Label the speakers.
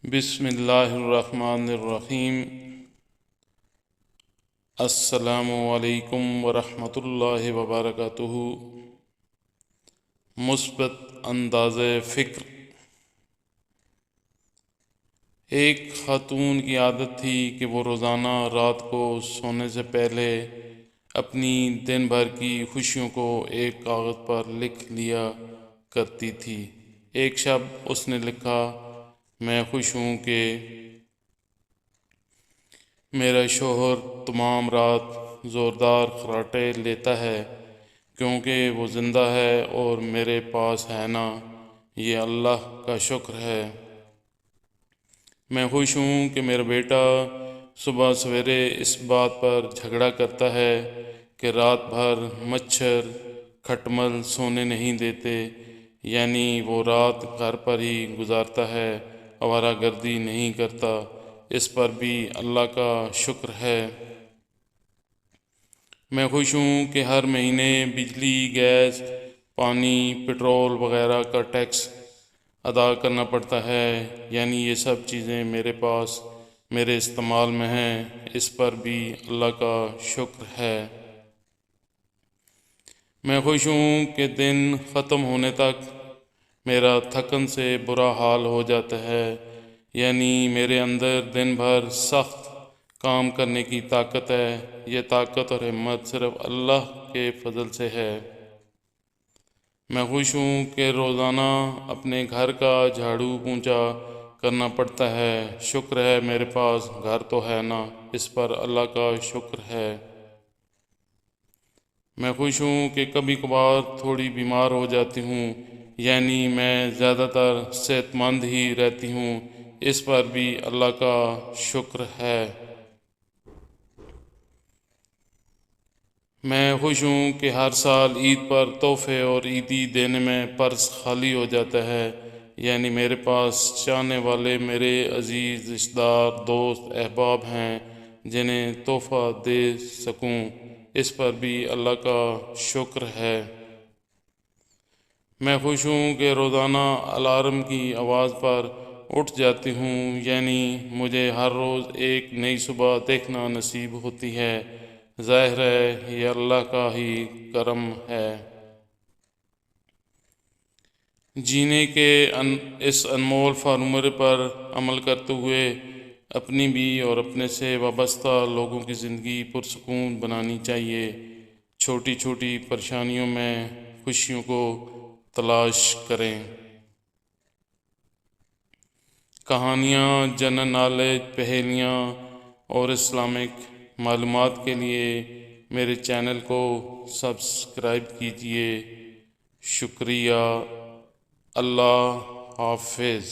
Speaker 1: بسم اللہ الرحمن الرحیم۔ السلام علیکم ورحمۃ اللہ وبرکاتہ۔ مثبت انداز فکر۔ ایک خاتون کی عادت تھی کہ وہ روزانہ رات کو سونے سے پہلے اپنی دن بھر کی خوشیوں کو ایک کاغذ پر لکھ لیا کرتی تھی۔ ایک شب اس نے لکھا، میں خوش ہوں کہ میرا شوہر تمام رات زوردار خراٹے لیتا ہے کیونکہ وہ زندہ ہے اور میرے پاس ہے نا، یہ اللہ کا شکر ہے۔ میں خوش ہوں کہ میرا بیٹا صبح سویرے اس بات پر جھگڑا کرتا ہے کہ رات بھر مچھر کھٹمل سونے نہیں دیتے، یعنی وہ رات گھر پر ہی گزارتا ہے، آوارہ گردی نہیں کرتا، اس پر بھی اللہ کا شکر ہے۔ میں خوش ہوں کہ ہر مہینے بجلی، گیس، پانی، پٹرول وغیرہ کا ٹیکس ادا کرنا پڑتا ہے، یعنی یہ سب چیزیں میرے پاس میرے استعمال میں ہیں، اس پر بھی اللہ کا شکر ہے۔ میں خوش ہوں کہ دن ختم ہونے تک میرا تھکن سے برا حال ہو جاتا ہے، یعنی میرے اندر دن بھر سخت کام کرنے کی طاقت ہے۔ یہ طاقت اور ہمت صرف اللہ کے فضل سے ہے۔ میں خوش ہوں کہ روزانہ اپنے گھر کا جھاڑو پونچھا کرنا پڑتا ہے، شکر ہے میرے پاس گھر تو ہے نا، اس پر اللہ کا شکر ہے۔ میں خوش ہوں کہ کبھی کبھار تھوڑی بیمار ہو جاتی ہوں، یعنی میں زیادہ تر صحت مند ہی رہتی ہوں، اس پر بھی اللہ کا شکر ہے۔ میں خوش ہوں کہ ہر سال عید پر تحفے اور عیدی دینے میں پرس خالی ہو جاتا ہے، یعنی میرے پاس چاہنے والے میرے عزیز رشتہ دار، دوست، احباب ہیں جنہیں تحفہ دے سکوں، اس پر بھی اللہ کا شکر ہے۔ میں خوش ہوں کہ روزانہ الارم کی آواز پر اٹھ جاتی ہوں، یعنی مجھے ہر روز ایک نئی صبح دیکھنا نصیب ہوتی ہے، ظاہر ہے یہ اللہ کا ہی کرم ہے۔ جینے کے اس انمول فارمولے پر عمل کرتے ہوئے اپنی بھی اور اپنے سے وابستہ لوگوں کی زندگی پرسکون بنانی چاہیے۔ چھوٹی چھوٹی پریشانیوں میں خوشیوں کو تلاش کریں۔ کہانیاں، جنرل نالج، پہیلیاں اور اسلامک معلومات کے لیے میرے چینل کو سبسکرائب کیجیے۔ شکریہ۔ اللہ حافظ۔